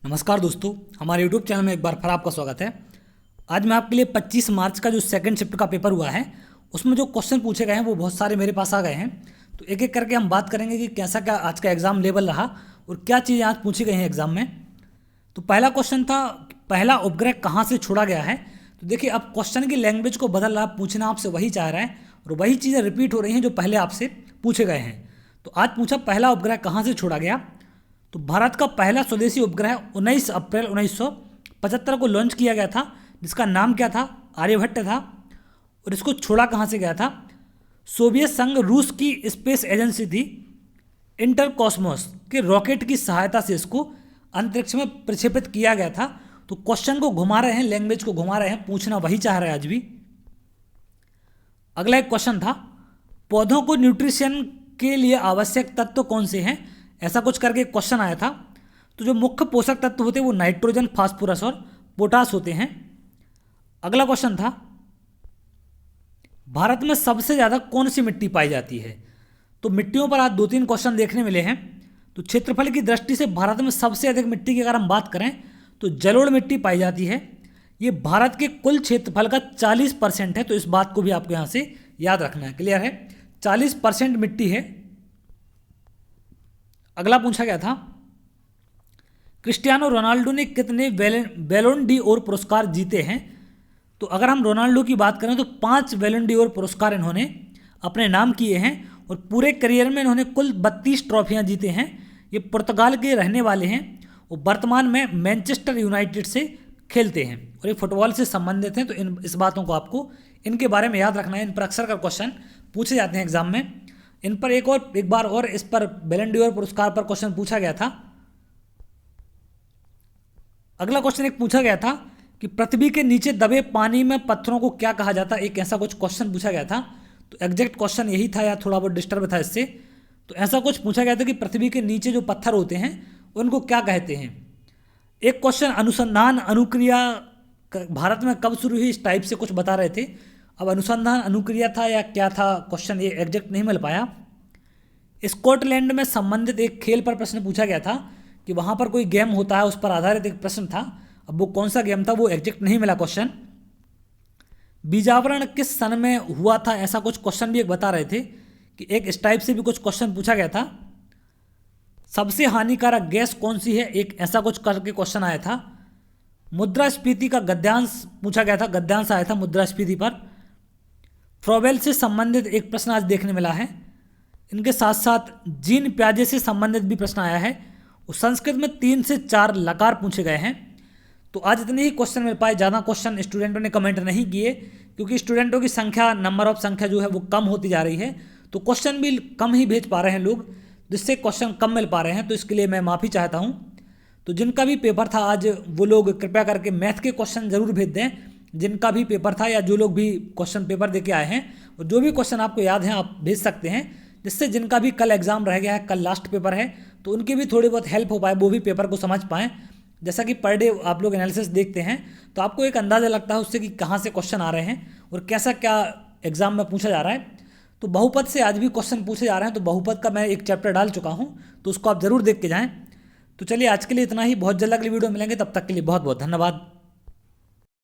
नमस्कार दोस्तों, हमारे YouTube चैनल में एक बार फिर आपका स्वागत है। आज मैं आपके लिए 25 मार्च का जो सेकंड शिफ्ट का पेपर हुआ है उसमें जो क्वेश्चन पूछे गए हैं वो बहुत सारे मेरे पास आ गए हैं। तो एक एक करके हम बात करेंगे कि कैसा क्या आज का एग्ज़ाम लेवल रहा और क्या चीज़ें आज पूछी गई हैं एग्ज़ाम में। तो पहला क्वेश्चन था, पहला उपग्रह कहाँ से छोड़ा गया है। तो देखिए, अब क्वेश्चन की लैंग्वेज को बदल रहा, पूछना आपसे वही चाह रहा है और वही चीज़ें रिपीट हो रही हैं जो पहले आपसे पूछे गए हैं। तो आज पूछा पहला उपग्रह कहाँ से छोड़ा गया। तो भारत का पहला स्वदेशी उपग्रह 19 अप्रैल 1975 को लॉन्च किया गया था, जिसका नाम क्या था, आर्यभट्ट था। और इसको छोड़ा कहाँ से गया था, सोवियत संघ रूस की स्पेस एजेंसी थी इंटरकॉस्मोस के रॉकेट की सहायता से इसको अंतरिक्ष में प्रक्षेपित किया गया था। तो क्वेश्चन को घुमा रहे हैं, लैंग्वेज को घुमा रहे हैं, पूछना वही चाह रहे हैं आज भी। अगला एक क्वेश्चन था, पौधों को न्यूट्रिशन के लिए आवश्यक तत्व कौन से हैं, ऐसा कुछ करके एक क्वेश्चन आया था। तो जो मुख्य पोषक तत्व होते हैं वो नाइट्रोजन, फास्फोरस और पोटास होते हैं। अगला क्वेश्चन था, भारत में सबसे ज़्यादा कौन सी मिट्टी पाई जाती है। तो मिट्टियों पर आज दो तीन क्वेश्चन देखने मिले हैं। तो क्षेत्रफल की दृष्टि से भारत में सबसे अधिक मिट्टी की अगर हम बात करें तो जलोढ़ मिट्टी पाई जाती है। ये भारत के कुल क्षेत्रफल का 40% है। तो इस बात को भी आपको यहाँ से याद रखना है, क्लियर है, 40% मिट्टी है। अगला पूछा गया था, क्रिस्टियानो रोनाल्डो ने कितने बैलोन डी ओर पुरस्कार जीते हैं। तो अगर हम रोनाल्डो की बात करें तो 5 बैलोन डी ओर पुरस्कार इन्होंने अपने नाम किए हैं और पूरे करियर में इन्होंने कुल 32 ट्रॉफियां जीते हैं। ये पुर्तगाल के रहने वाले हैं और वर्तमान में मैनचेस्टर यूनाइटेड से खेलते हैं और ये फुटबॉल से संबंधित हैं। तो इस बातों को आपको इनके बारे में याद रखना है। इन पर अक्सर का क्वेश्चन पूछे जाते हैं एग्जाम में। इन पर एक बार और इस पर बैलन डी ओर पुरस्कार पर क्वेश्चन पूछा गया था। अगला क्वेश्चन एक पूछा गया था कि पृथ्वी के नीचे दबे पानी में पत्थरों को क्या कहा जाता है, एक ऐसा कुछ क्वेश्चन पूछा गया था। तो एग्जैक्ट क्वेश्चन यही था या थोड़ा बहुत डिस्टर्ब था इससे। तो ऐसा कुछ पूछा गया था कि पृथ्वी के नीचे जो पत्थर होते हैं उनको क्या कहते हैं। एक क्वेश्चन, अनुसंधान अनुक्रिया भारत में कब शुरू हुई, इस टाइप से कुछ बता रहे थे। अब अनुसंधान अनुक्रिया था या क्या था, क्वेश्चन ये एग्जैक्ट नहीं मिल पाया। स्कॉटलैंड में संबंधित एक खेल पर प्रश्न पूछा गया था कि वहाँ पर कोई गेम होता है, उस पर आधारित एक प्रश्न था। अब वो कौन सा गेम था वो एग्जैक्ट नहीं मिला क्वेश्चन। बीजावरण किस सन में हुआ था, ऐसा कुछ क्वेश्चन भी एक बता रहे थे कि एक इस टाइप से भी कुछ क्वेश्चन पूछा गया था। सबसे हानिकारक गैस कौन सी है, एक ऐसा कुछ करके क्वेश्चन आया था। मुद्रास्फीति का गद्यांश पूछा गया था, गद्यांश आया था मुद्रास्फीति पर। फ्रोबेल से संबंधित एक प्रश्न आज देखने मिला है। इनके साथ साथ जीन प्याजे से संबंधित भी प्रश्न आया है और संस्कृत में 3 से 4 लकार पूछे गए हैं। तो आज इतने ही क्वेश्चन मिल पाए, ज़्यादा क्वेश्चन स्टूडेंटों ने कमेंट नहीं किए क्योंकि स्टूडेंटों की संख्या, नंबर ऑफ संख्या जो है वो कम होती जा रही है। तो क्वेश्चन भी कम ही भेज पा रहे हैं लोग, जिससे क्वेश्चन कम मिल पा रहे हैं। तो इसके लिए मैं माफ़ी चाहता हूँ। तो जिनका भी पेपर था आज, वो लोग कृपया करके मैथ के क्वेश्चन जरूर भेज दें, जिनका भी पेपर था या जो लोग भी क्वेश्चन पेपर देके आए हैं। और जो भी क्वेश्चन आपको याद हैं आप भेज सकते हैं, जिससे जिनका भी कल एग्जाम रह गया है, कल लास्ट पेपर है, तो उनकी भी थोड़ी बहुत हेल्प हो पाए, वो भी पेपर को समझ पाएँ। जैसा कि पर डे आप लोग एनालिसिस देखते हैं तो आपको एक अंदाज़ा लगता है उससे कि कहाँ से क्वेश्चन आ रहे हैं और कैसा क्या एग्जाम में पूछा जा रहा है। तो बहुपद से आज भी क्वेश्चन पूछे जा रहे हैं। तो बहुपद का मैं एक चैप्टर डाल चुका हूँ, तो उसको आप ज़रूर देख के जाएँ। तो चलिए आज के लिए इतना ही, बहुत जल्द अगली वीडियो मिलेंगे, तब तक के लिए बहुत बहुत धन्यवाद।